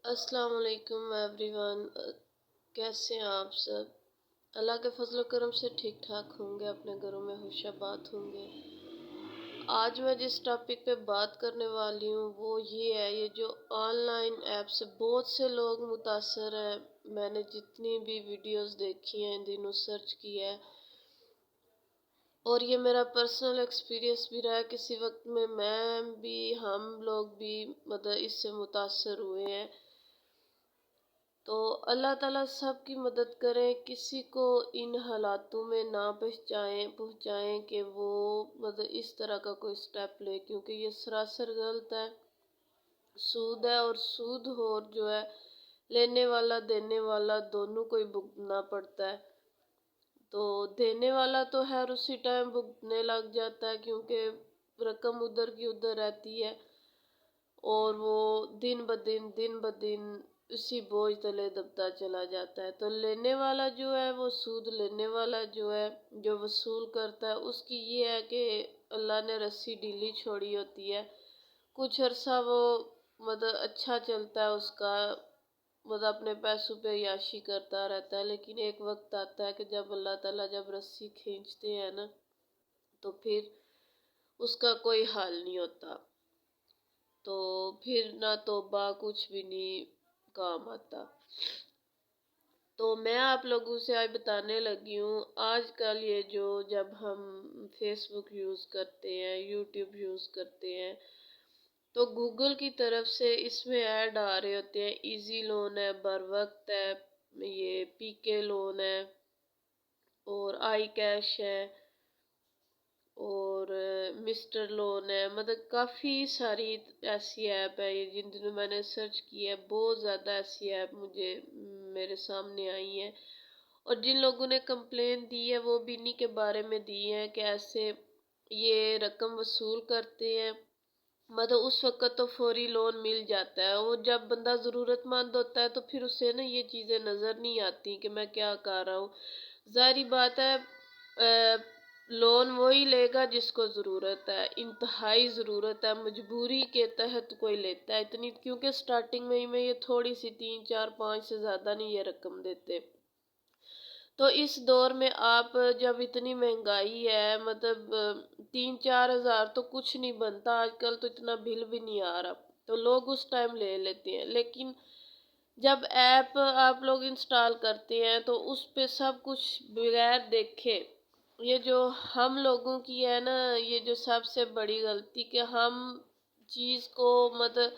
अस्सलाम वालेकुम एवरीवन। कैसे हैं आप सब? अल्लाह के फजल व करम से ठीक ठाक होंगे, अपने घरों में खुशाबाद होंगे। आज मैं जिस टॉपिक पे बात करने वाली हूँ वो ये है, ये जो ऑनलाइन ऐप से बहुत से लोग मुतासर हैं। मैंने जितनी भी वीडियोस देखी हैं, इन दिनों सर्च किया है, और ये मेरा पर्सनल एक्सपीरियंस भी रहा है। किसी वक्त में मैं भी, हम लोग भी मतलब इससे मुतासर हुए हैं। तो अल्लाह ताला सब की मदद करें, किसी को इन हालातों में ना पहुँचाएं कि वो मतलब इस तरह का कोई स्टेप ले, क्योंकि ये सरासर गलत है। सूद है, और सूद हो जो है, लेने वाला देने वाला दोनों को ही भुगतना पड़ता है। तो देने वाला तो है उसी टाइम भुगतने लग जाता है, क्योंकि रकम उधर की उधर रहती है, और वो दिन ब दिन उसी बोझ तले दबता चला जाता है। तो लेने वाला जो है, वो सूद लेने वाला जो है, जो वसूल करता है, उसकी ये है कि अल्लाह ने रस्सी ढीली छोड़ी होती है। कुछ अरसा वो मतलब अच्छा चलता है उसका, मतलब अपने पैसों पे याशी करता रहता है। लेकिन एक वक्त आता है कि जब अल्लाह ताला जब रस्सी खींचते हैं ना, तो फिर उसका कोई हाल नहीं होता। तो फिर ना तौबा कुछ भी नहीं काम आता। तो मैं आप लोगों से आज बताने लगी हूँ, आजकल ये जो जब हम फेसबुक यूज़ करते हैं, यूट्यूब यूज़ करते हैं, तो गूगल की तरफ से इसमें ऐड आ रहे होते हैं। इजी लोन है, बर वक्त है, ये पीके लोन है, और आई कैश है, और मिस्टर लोन है। मतलब काफ़ी सारी ऐसी ऐप है, ये जिन दिनों मैंने सर्च किया है, बहुत ज़्यादा ऐसी ऐप मुझे मेरे सामने आई है। और जिन लोगों ने कंप्लेन दी है वो भी इन्हीं के बारे में दी है कि ऐसे ये रकम वसूल करते हैं। मतलब उस वक़्त तो फौरी लोन मिल जाता है, और जब बंदा ज़रूरतमंद होता है तो फिर उसे ना ये चीज़ें नज़र नहीं आती कि मैं क्या कर रहा हूँ। ज़ाहिर बात है, लोन वही लेगा जिसको ज़रूरत है, इंतहाई ज़रूरत है, मजबूरी के तहत कोई लेता है इतनी, क्योंकि स्टार्टिंग में ही में ये थोड़ी सी 3 4 5 से ज़्यादा नहीं ये रकम देते। तो इस दौर में आप जब इतनी महंगाई है, मतलब 3 4 हज़ार तो कुछ नहीं बनता आजकल, तो इतना बिल भी नहीं आ रहा, तो लोग उस टाइम ले लेते हैं। लेकिन जब ऐप आप लोग इंस्टॉल करते हैं तो उस पे सब कुछ बगैर देखे, ये जो हम लोगों की है ना, ये जो सबसे बड़ी गलती कि हम चीज़ को मतलब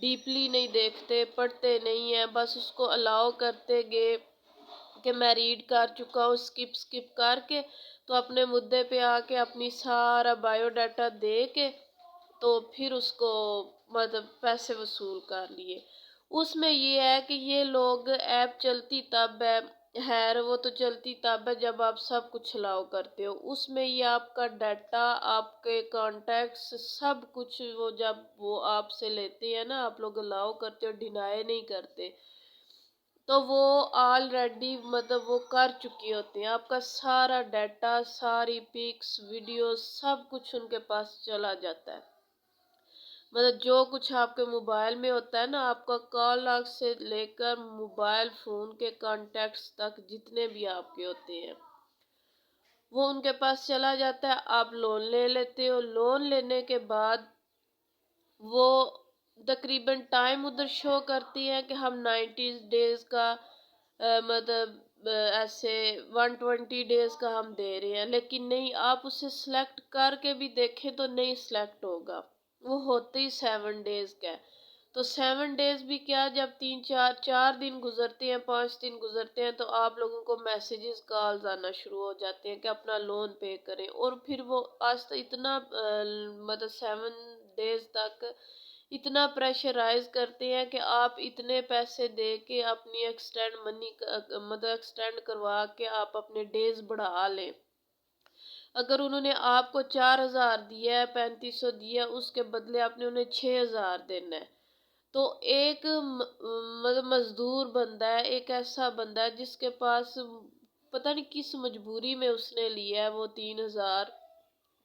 डीपली नहीं देखते, पढ़ते नहीं है, बस उसको अलाउ करते गए कि मैं रीड कर चुका हूँ, स्किप स्किप करके तो अपने मुद्दे पे आके अपनी सारा बायोडाटा दे के तो फिर उसको मतलब पैसे वसूल कर लिए। उसमें ये है कि ये लोग ऐप चलती तब है, खैर वो तो चलती तब है जब आप सब कुछ अलाउ करते हो। उसमें ये आपका डाटा, आपके कॉन्टैक्ट्स, सब कुछ वो जब वो आपसे लेते हैं ना, आप लोग अलाउ करते हो, डिनाई नहीं करते, तो वो ऑलरेडी मतलब वो कर चुकी होती हैं। आपका सारा डाटा, सारी पिक्स, वीडियोस, सब कुछ उनके पास चला जाता है। मतलब जो कुछ आपके मोबाइल में होता है ना, आपका कॉल लॉग से लेकर मोबाइल फ़ोन के कॉन्टैक्ट्स तक जितने भी आपके होते हैं, वो उनके पास चला जाता है। आप लोन ले लेते हो, लोन लेने के बाद वो तकरीबन टाइम उधर शो करती है कि हम 90 डेज का मतलब ऐसे 120 डेज का हम दे रहे हैं। लेकिन नहीं, आप उसे सिलेक्ट करके भी देखें तो नहीं सिलेक्ट होगा, वो होते ही 7 डेज का है। तो 7 डेज भी क्या, जब 4 दिन गुजरते हैं, 5 दिन गुजरते हैं, तो आप लोगों को मैसेजेस कॉल्स आना शुरू हो जाते हैं कि अपना लोन पे करें। और फिर वो आज तक इतना मतलब 7 डेज तक इतना प्रेशराइज करते हैं कि आप इतने पैसे दे के अपनी एक्सटेंड मनी मतलब एक्सटेंड करवा के आप अपने डेज बढ़ा लें। अगर उन्होंने आपको 4 हज़ार दिया है, 3500 दिया, उसके बदले आपने उन्हें 6 हज़ार देना है। तो एक मतलब मजदूर बंदा है, एक ऐसा बंदा है जिसके पास पता नहीं किस मजबूरी में उसने लिया है वो 3 हज़ार,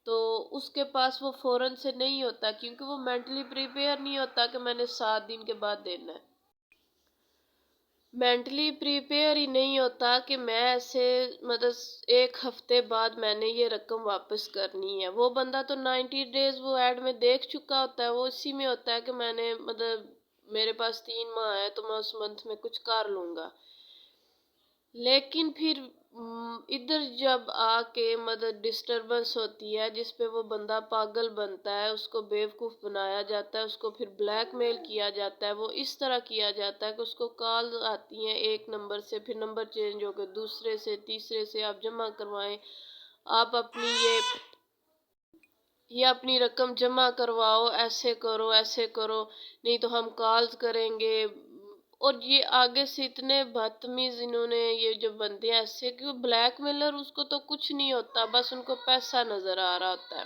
तो उसके पास वो फौरन से नहीं होता, क्योंकि वो मेंटली प्रिपेयर नहीं होता कि मैंने 7 दिन के बाद देना है। मेंटली प्रिपेयर ही नहीं होता कि मैं ऐसे मतलब 1 हफ्ते बाद मैंने ये रकम वापस करनी है। वो बंदा तो 90 डेज वो ऐड में देख चुका होता है, वो इसी में होता है कि मैंने मतलब मेरे पास 3 माह है तो मैं उस मंथ में कुछ कर लूंगा। लेकिन फिर इधर जब आके मतलब डिस्टरबेंस होती है जिस पे वो बंदा पागल बनता है, उसको बेवकूफ़ बनाया जाता है, उसको फिर ब्लैकमेल किया जाता है। वो इस तरह किया जाता है कि उसको कॉल आती हैं एक नंबर से, फिर नंबर चेंज होकर दूसरे से, तीसरे से, आप जमा करवाएं, आप अपनी ये अपनी रकम जमा करवाओ, ऐसे करो, नहीं तो हम कॉल्स करेंगे। और ये आगे से इतने बदतमीज इन्होंने ये जो बंदे हैं ऐसे कि वो ब्लैकमेलर, उसको तो कुछ नहीं होता, बस उनको पैसा नजर आ रहा होता है।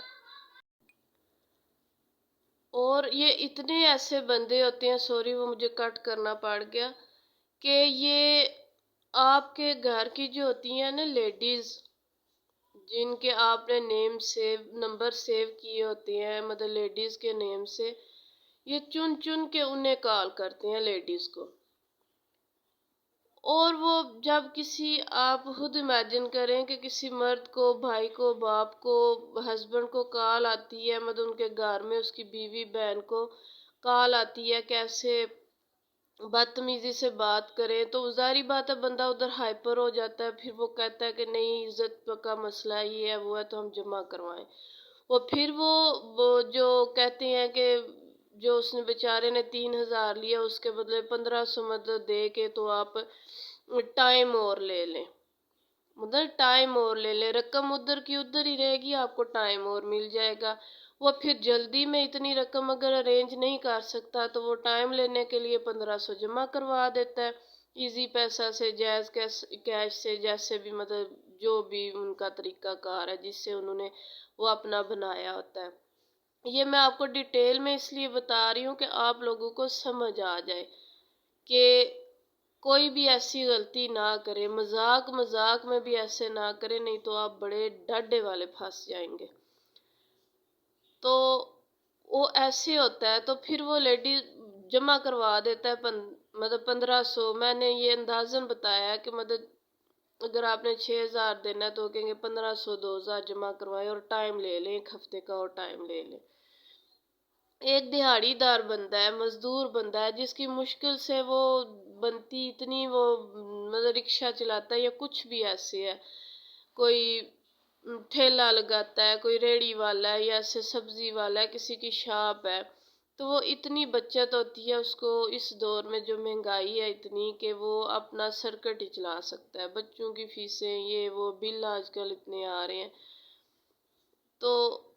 और ये इतने ऐसे बंदे होते हैं, सॉरी वो मुझे कट करना पड़ गया, कि ये आपके घर की जो होती हैं ना लेडीज, जिनके आपने नेम सेव नंबर सेव किए होते हैं मतलब लेडीज के नेम से, ये चुन चुन के उन्हें कॉल करते हैं लेडीज को। और वो जब किसी, आप खुद इमेजिन करें कि किसी मर्द को, भाई को, बाप को, हस्बैंड को कॉल आती है, मतलब उनके घर में उसकी बीवी बहन को कॉल आती है, कैसे बदतमीजी से बात करें, तो जाहिर बात है बंदा उधर हाइपर हो जाता है। फिर वो कहता है कि नहीं, इज्जत का मसला है, ये है वो है, तो हम जमा करवाएं। वो फिर वो जो कहते हैं कि जो उसने बेचारे ने 3,000 लिया उसके बदले 1500 मतलब दे के तो आप टाइम और ले लें, मतलब टाइम और ले लें, रकम उधर की उधर ही रहेगी, आपको टाइम और मिल जाएगा। वो फिर जल्दी में इतनी रकम अगर अरेंज नहीं कर सकता तो वो टाइम लेने के लिए 1500 जमा करवा देता है, इजी पैसा से, जैज कैश से, जैसे भी मतलब जो भी उनका तरीका कार है जिससे उन्होंने वो अपना बनाया होता है। ये मैं आपको डिटेल में इसलिए बता रही हूँ कि आप लोगों को समझ आ जाए कि कोई भी ऐसी गलती ना करे, मजाक मजाक में भी ऐसे ना करे, नहीं तो आप बड़े डाढ़े वाले फंस जाएंगे। तो वो ऐसे होता है, तो फिर वो लेडी जमा करवा देता है मतलब 1500। मैंने ये अंदाजन बताया कि मतलब अगर आपने 6,000 देना है तो कहेंगे 1500 2,000 जमा करवाए और टाइम ले लें, 1 हफ्ते का और टाइम ले लें। एक दिहाड़ीदार बंदा है, मजदूर बंदा है, जिसकी मुश्किल से वो बनती इतनी, वो मतलब रिक्शा चलाता है या कुछ भी ऐसे है, कोई ठेला लगाता है, कोई रेड़ी वाला है या ऐसे सब्जी वाला है, किसी की शॉप है, तो वो इतनी बचत होती है उसको इस दौर में जो महंगाई है इतनी, कि वो अपना सर्कट ही चला सकता है। बच्चों की फीसें, ये वो बिल आजकल इतने आ रहे हैं, तो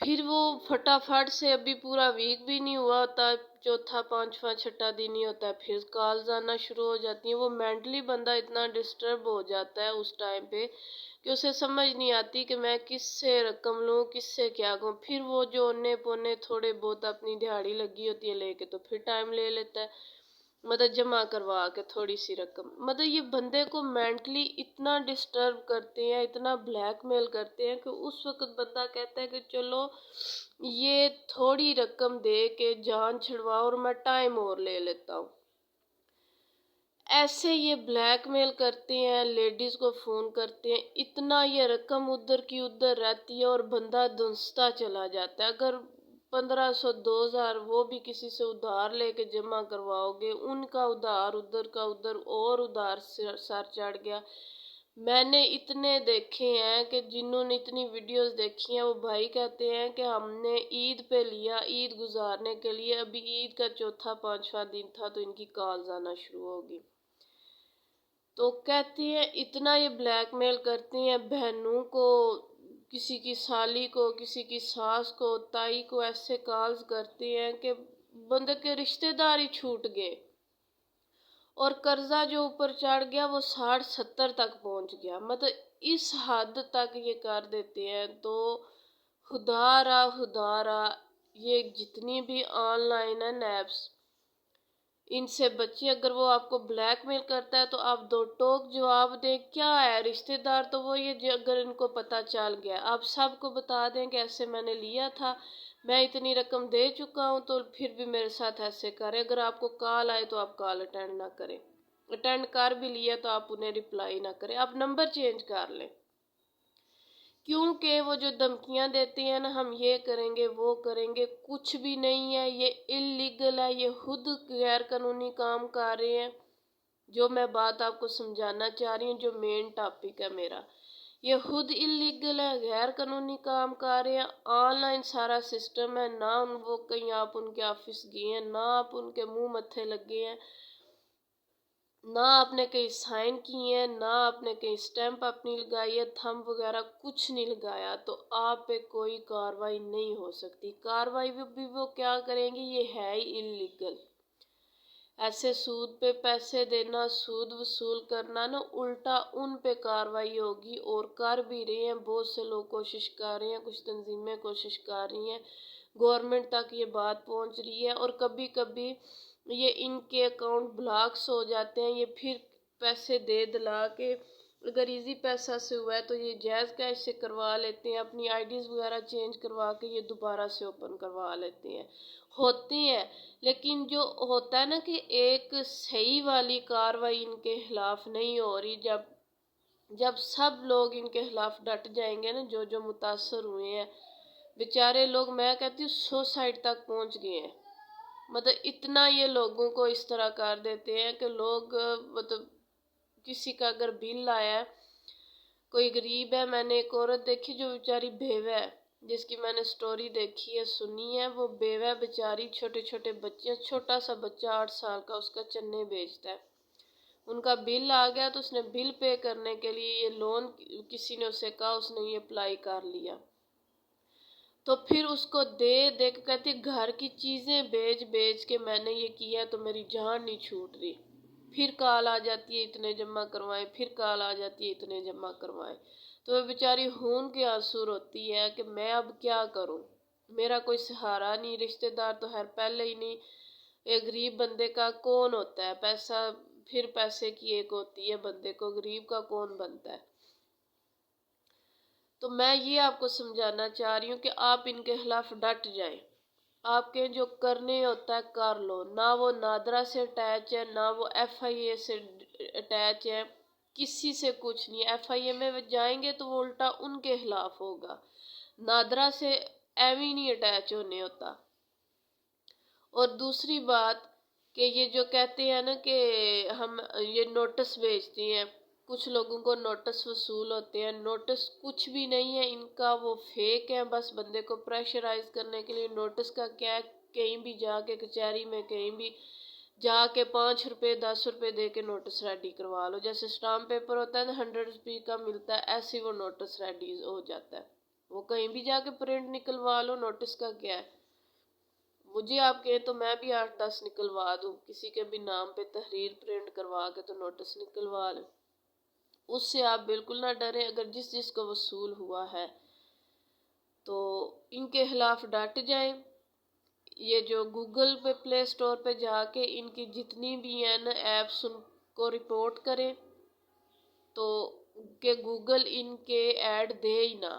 फिर वो फटाफट से, अभी पूरा वीक भी नहीं हुआ होता, चौथा पांचवा छठा दिन ही होता है, फिर कॉल्स आना शुरू हो जाती हैं। वो मेंटली बंदा इतना डिस्टर्ब हो जाता है उस टाइम पे कि उसे समझ नहीं आती कि मैं किससे रकम लूं, किससे क्या कहूँ। फिर वो जो ओने पोने थोड़े बहुत अपनी दिहाड़ी लगी होती है लेके, तो फिर टाइम ले लेता है, मतलब जमा करवा के थोड़ी सी रकम। मतलब ये बंदे को मेंटली इतना डिस्टर्ब करते हैं, इतना ब्लैकमेल करते हैं कि उस वक्त बंदा कहता है कि चलो ये थोड़ी रकम दे के जान छुड़वाओ और मैं टाइम और ले लेता हूँ। ऐसे ये ब्लैकमेल करते हैं, लेडीज को फोन करते हैं, इतना ये रकम उधर की उधर रहती है और बंदा धुंसता चला जाता है। अगर 1500 2,000 वो भी किसी से उधार लेके जमा करवाओगे, उनका उधार उधर का उधर और उधार सर चढ़ गया। मैंने इतने देखे हैं कि जिन्होंने इतनी वीडियोस देखी हैं, वो भाई कहते हैं कि हमने ईद पे लिया, ईद गुजारने के लिए, अभी ईद का चौथा पांचवा दिन था तो इनकी कॉल्स आना शुरू होगी। तो कहती हैं इतना ये ब्लैकमेल करती हैं बहनों को, किसी की साली को, किसी की सास को, ताई को, ऐसे कॉल्स करती हैं कि बंदे के रिश्तेदार ही छूट गए। और कर्जा जो ऊपर चढ़ गया वो 60-70 तक पहुंच गया, मतलब इस हद तक ये कर देते हैं। तो खुदारा खुदारा, ये जितनी भी ऑनलाइन है नैप्स, इनसे बचिए। अगर वो आपको ब्लैकमेल करता है तो आप दो टोक जवाब दें, क्या है रिश्तेदार तो वो ये जो, अगर इनको पता चल गया, आप सबको बता दें कि ऐसे मैंने लिया था, मैं इतनी रकम दे चुका हूँ, तो फिर भी मेरे साथ ऐसे करें। अगर आपको कॉल आए तो आप कॉल अटेंड ना करें, अटेंड कर भी लिया तो आप उन्हें रिप्लाई ना करें, आप नंबर चेंज कर लें। क्योंकि वो जो धमकियां देते हैं ना, हम ये करेंगे वो करेंगे, कुछ भी नहीं है, ये इलीगल है, ये खुद गैर कानूनी काम कर रहे हैं। जो मैं बात आपको समझाना चाह रही हूँ, जो मेन टॉपिक है मेरा, ये खुद इलीगल है, गैर कानूनी काम कर रहे हैं। ऑनलाइन सारा सिस्टम है, ना वो कहीं आप उनके ऑफिस गए हैं, ना आप उनके मुंह मत्थे लगे हैं, ना आपने कहीं साइन किए हैं, ना आपने कहीं स्टैंप अपनी लगाई है, थंब वगैरह कुछ नहीं लगाया, तो आप पे कोई कार्रवाई नहीं हो सकती। कार्रवाई भी वो क्या करेंगे, ये है ही इलीगल। ऐसे सूद पे पैसे देना, सूद वसूल करना ना, उल्टा उन पे कार्रवाई होगी, और कर भी रहे हैं। बहुत से लोग कोशिश कर रहे हैं, कुछ तंजीमें कोशिश कर रही हैं, गवर्नमेंट तक ये बात पहुंच रही है। और कभी कभी ये इनके अकाउंट ब्लॉक्स हो जाते हैं, ये फिर पैसे दे दिला के, अगर इजी पैसा से हुआ है तो ये जायज़ कैश से करवा लेते हैं, अपनी आईडीज़ वगैरह चेंज करवा के ये दोबारा से ओपन करवा लेते हैं, होते हैं। लेकिन जो होता है ना कि एक सही वाली कार्रवाई इनके खिलाफ नहीं हो रही, जब जब सब लोग इनके खिलाफ डट जाएंगे ना, जो जो मुतासर हुए हैं बेचारे लोग, मैं कहती हूँ सुसाइड तक पहुंच गए हैं। मतलब इतना ये लोगों को इस तरह कर देते हैं कि लोग, मतलब किसी का अगर बिल आया है, कोई गरीब है, मैंने एक औरत देखी जो बेचारी बेवा है, जिसकी मैंने स्टोरी देखी है, सुनी है, वो बेवा बेचारी, छोटे छोटे बच्चे, छोटा सा बच्चा 8 साल का उसका चन्ने बेचता है। उनका बिल आ गया तो उसने बिल पे करने के लिए ये लोन किसी ने उसे कहा, उसने ये अप्लाई कर लिया, तो फिर उसको दे दे के कहती घर की चीजें बेच बेच के मैंने ये किया, तो मेरी जान नहीं छूट रही। फिर कॉल आ जाती है इतने जमा करवाएं, फिर कॉल आ जाती है इतने जमा करवाएं, तो वो बेचारी खून के आंसू रोती है कि मैं अब क्या करूं, मेरा कोई सहारा नहीं, रिश्तेदार तो खैर पहले ही नहीं, एक गरीब बंदे का कौन होता है, पैसा फिर पैसे की एक होती है बंदे को, गरीब का कौन बनता है। तो मैं ये आपको समझाना चाह रही हूँ कि आप इनके खिलाफ डट जाएं, आपके जो करने होता है कर लो, ना वो नादरा से अटैच है, ना वो एफआईए से अटैच है, किसी से कुछ नहीं। एफआईए में जाएंगे तो वो उल्टा उनके खिलाफ होगा, नादरा से एवी नहीं अटैच होने होता। और दूसरी बात कि ये जो कहते हैं ना कि हम ये नोटिस भेजते हैं, कुछ लोगों को नोटिस वसूल होते हैं, नोटिस कुछ भी नहीं है इनका, वो फेक है, बस बंदे को प्रेशराइज करने के लिए। नोटिस का क्या है, कहीं भी जाके कचहरी में कहीं भी जाके 5 रुपए 10 रुपए दे के नोटिस रेडी करवा लो, जैसे स्टाम्प पेपर होता है ना 100 रुपये का मिलता है, ऐसे वो नोटिस रेडी हो जाता है। वो कहीं भी जाके प्रिंट निकलवा लो, नोटिस का क्या है। मुझे आप कहें तो मैं भी 8-10 निकलवा दूं, किसी के भी नाम पे तहरीर प्रिंट करवा के तो नोटिस निकलवा लें, उससे आप बिल्कुल ना डरें। अगर जिस जिसको वसूल हुआ है तो इनके खिलाफ डट जाएं। ये जो गूगल पे प्ले स्टोर पे जाके इनकी जितनी भी है ना ऐप्स, उनको रिपोर्ट करें, तो कि गूगल इनके ऐड दे ही ना।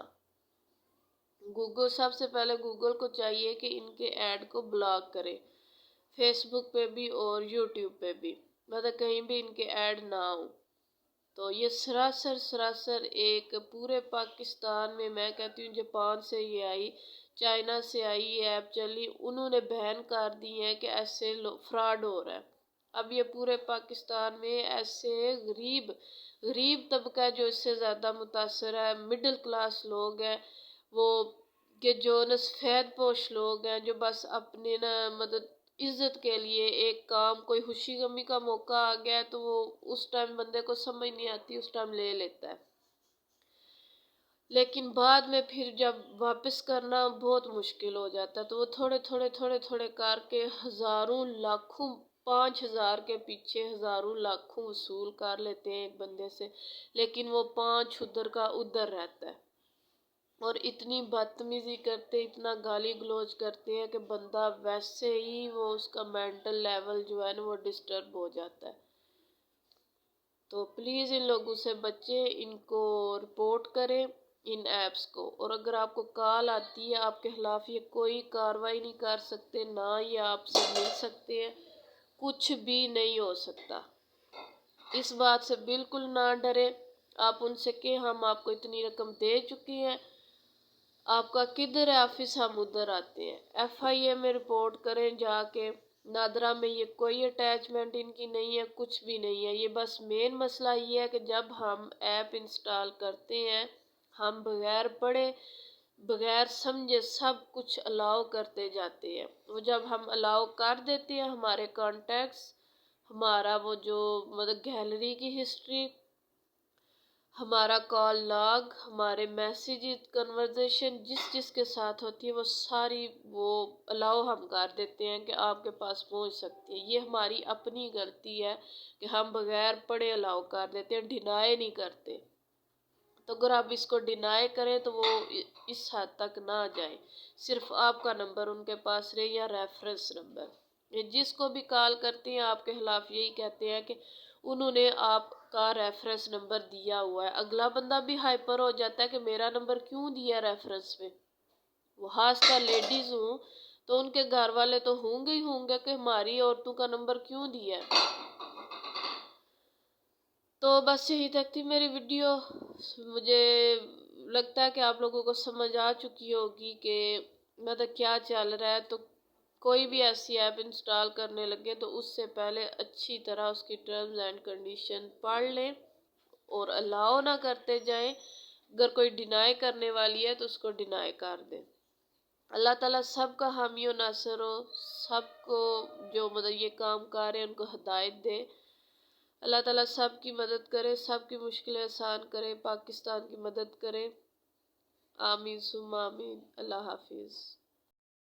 गूगल, सबसे पहले गूगल को चाहिए कि इनके ऐड को ब्लॉक करे, फेसबुक पे भी और यूट्यूब पे भी, मतलब कहीं भी इनके ऐड ना हो। तो ये सरासर एक पूरे पाकिस्तान में, मैं कहती हूँ जापान से ये आई, चाइना से आई ये ऐप चली, उन्होंने बैन कर दी है कि ऐसे फ्रॉड हो रहा है। अब ये पूरे पाकिस्तान में ऐसे गरीब गरीब तबका जो इससे ज़्यादा मुतासर है, मिडिल क्लास लोग हैं, वो कि जो न सफ़ेद पोश लोग हैं, जो बस अपने ना मतलब इज्जत के लिए एक काम, कोई खुशी गमी का मौका आ गया है तो वो उस टाइम बंदे को समझ नहीं आती, उस टाइम ले लेता है, लेकिन बाद में फिर जब वापस करना बहुत मुश्किल हो जाता है। तो वो थोड़े थोड़े करके हजारों लाखों, 5,000 के पीछे हजारों लाखों वसूल कर लेते हैं एक बंदे से, लेकिन वो 5 उधर का उधर रहता है। और इतनी बदतमीजी करते, इतना गाली गलौज करते हैं कि बंदा वैसे ही वो उसका मेंटल लेवल जो है ना वो डिस्टर्ब हो जाता है। तो प्लीज़ इन लोगों से बचें, इनको रिपोर्ट करें इन ऐप्स को। और अगर आपको कॉल आती है, आपके खिलाफ ये कोई कार्रवाई नहीं कर सकते, ना ये आपसे मिल सकते हैं, कुछ भी नहीं हो सकता। इस बात से बिल्कुल ना डरे। आप उनसे कि हम आपको इतनी रकम दे चुके हैं, आपका किधर है ऑफिस, हम उधर आते हैं। FIA में रिपोर्ट करें जाके। नादरा में ये कोई अटैचमेंट इनकी नहीं है, कुछ भी नहीं है। ये बस मेन मसला ये है कि जब हम ऐप इंस्टॉल करते हैं, हम बगैर पढ़े बगैर समझे सब कुछ अलाउ करते जाते हैं। वो जब हम अलाउ कर देते हैं, हमारे कॉन्टैक्ट्स, हमारा वो जो मतलब गैलरी की हिस्ट्री, हमारा कॉल लॉग, हमारे मैसेजेस, कन्वर्जेशन जिसके साथ होती है वो सारी वो अलाउ हम कर देते हैं कि आपके पास पहुंच सकती है। ये हमारी अपनी गलती है कि हम बगैर पढ़े अलाउ कर देते हैं, डिनाई नहीं करते। तो अगर आप इसको डिनाई करें तो वो इस हद तक ना जाए। सिर्फ आपका नंबर उनके पास रहे या रेफरेंस नंबर। ये जिसको भी कॉल करते हैं आपके खिलाफ यही कहते हैं कि उन्होंने आपका रेफरेंस नंबर दिया हुआ है। अगला बंदा भी हाइपर हो जाता है कि मेरा नंबर क्यों दिया रेफरेंस में। वो खासकर लेडीज हूँ तो उनके घर वाले तो होंगे ही होंगे कि हमारी औरतों का नंबर क्यों दिया है। तो बस यही तक थी मेरी वीडियो। मुझे लगता है कि आप लोगों को समझ आ चुकी होगी कि मतलब क्या चल रहा है। तो कोई भी ऐसी ऐप इंस्टॉल करने लगे तो उससे पहले अच्छी तरह उसकी टर्म्स एंड कंडीशन पढ़ लें और अलाउ ना करते जाएं। अगर कोई डिनाई करने वाली है तो उसको डिनाई कर दें। अल्लाह ताला सबका हामी और नासर हो। सबको जो मतलब ये काम कर रहे हैं उनको हिदायत दे। अल्लाह ताला सब की मदद करे, सब की मुश्किलें आसान करे, पाकिस्तान की मदद करे। आमीन सुम्मा आमीन। अल्लाह हाफिज़।